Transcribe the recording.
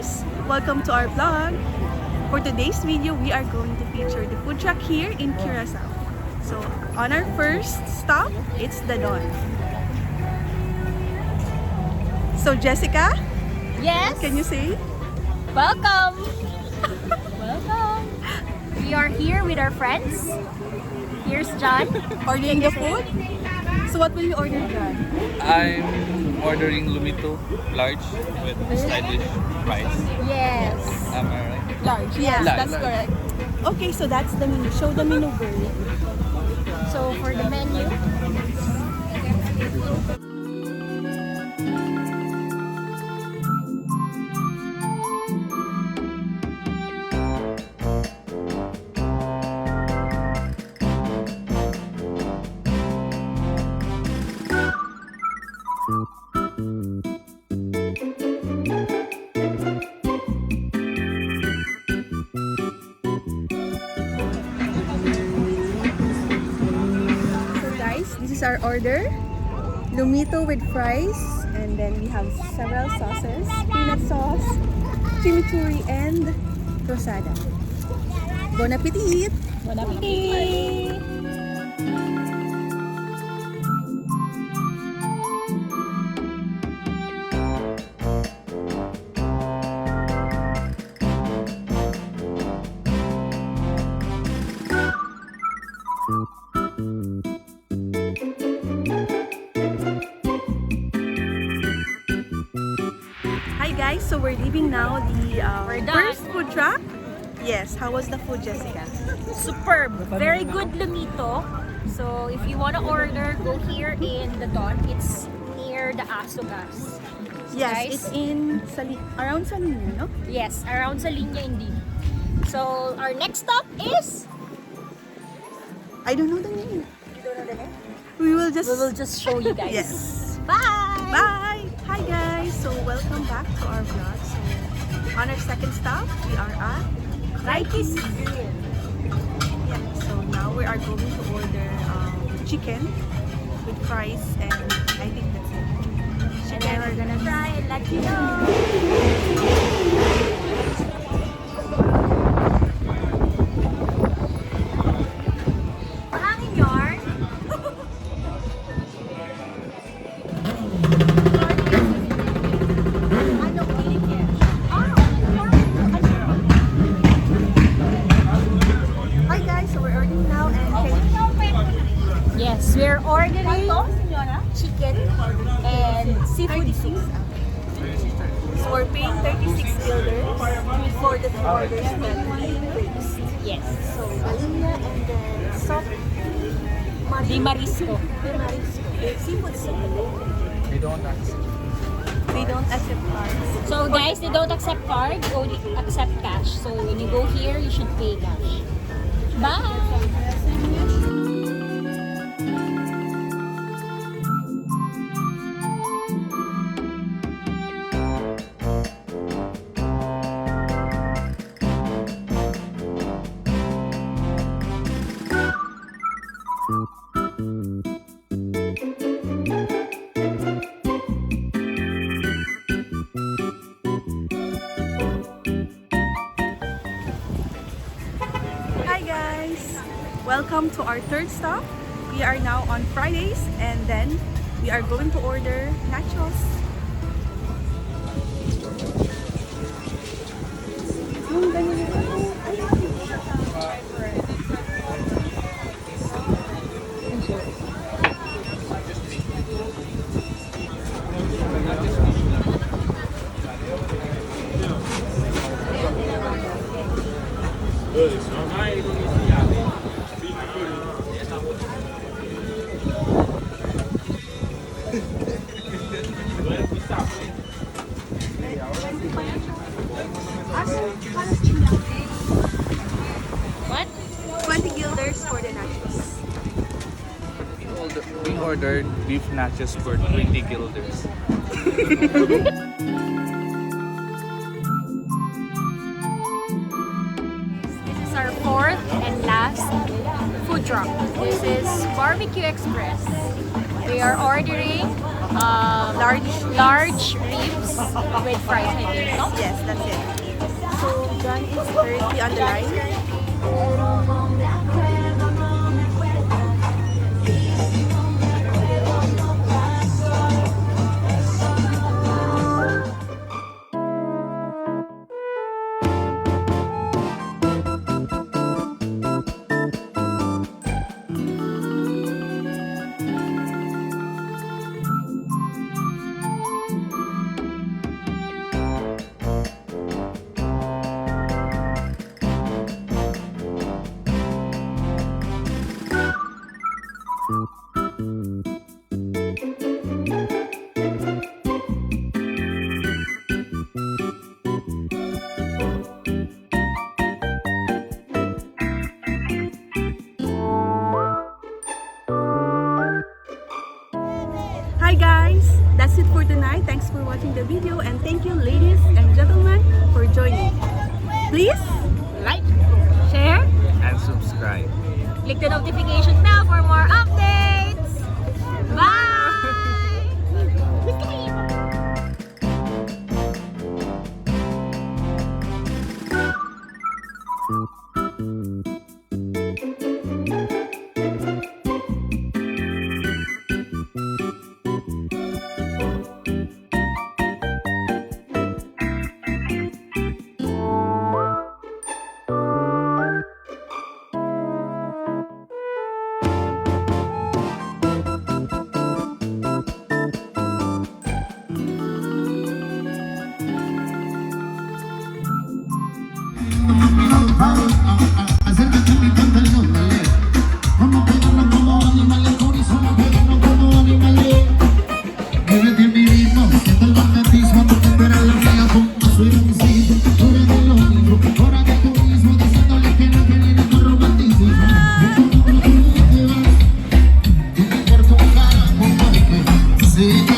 guys! Welcome to our vlog. For today's video, we are going to feature the food truck here in Curaçao. So, on our first stop, it's the Dawn. So, Jessica, Yes. can you say? Welcome. Welcome. We are here with our friends. Here's John. Ordering the food? So, what will you order, John? I'm ordering lumito large with side dish fries. Yes. Am I right? Large. Yes, Large. that's correct. Okay, so that's the menu. Show the menu, girl. So for the menu, This is our order. Lumito with fries, and then we have several sauces. Peanut sauce, chimichurri, and rosada. Bon appetit! bon appetit. Hi guys, so we're leaving now the We're done. first food truck. Yes, how was the food, Jessica? Superb. Very good lumito. So if you want to order, go here in the Dawn. It's near the Asogas. Yes, Guys? it's in around Salinas, no? Yes, around sa linya indeed. So our next stop is. I don't know the name. You don't know the name? We will just show you guys. Yes. Bye. Bye! Hi guys! So welcome back to our vlog. So on our second stop, we are at Truk'i. Yeah, so now we are going to order chicken with fries, and I think that's it. And then we're gonna try and let you know. Mahangin yarn. Hi guys, so we're ordering now, and Yes, we're ordering chicken and seafood soup. so we're paying 36 guilders for the two orders that we placed. Yes. So Galinha and then soft Di Marisco. seafood soup. They don't accept. They don't accept cards. So guys, they don't accept card, only accept cash. So when you go here, you should pay cash. Bye! Hi guys! Welcome to our third stop. We are now on Fridays, and then we are going to order nachos. What? 20 guilders for the nachos. We ordered beef nachos for 20 guilders. This is our fourth and last food food truck. This is Barbecue Express. They are ordering large ribs with fries, I think, no? Yes, that's it. So John is currently on the line. Hi guys, that's it for tonight. Thanks for watching the video and thank you ladies and gentlemen for joining. Please Like, share, And subscribe. click the notification bell for more updates. Bye! Acércate a mi pantalón, dale. Vamos a pegarnos como animales, corazón, a pegarnos como animales. Muévete a mi ritmo, siente el magnetismo, porque tú eres la mía, como soy un sitio. Tú eres de lo mismo, hora de turismo, diciéndole que no viene con romanticismo. Tú te vas, y me importa un carajo, porque sé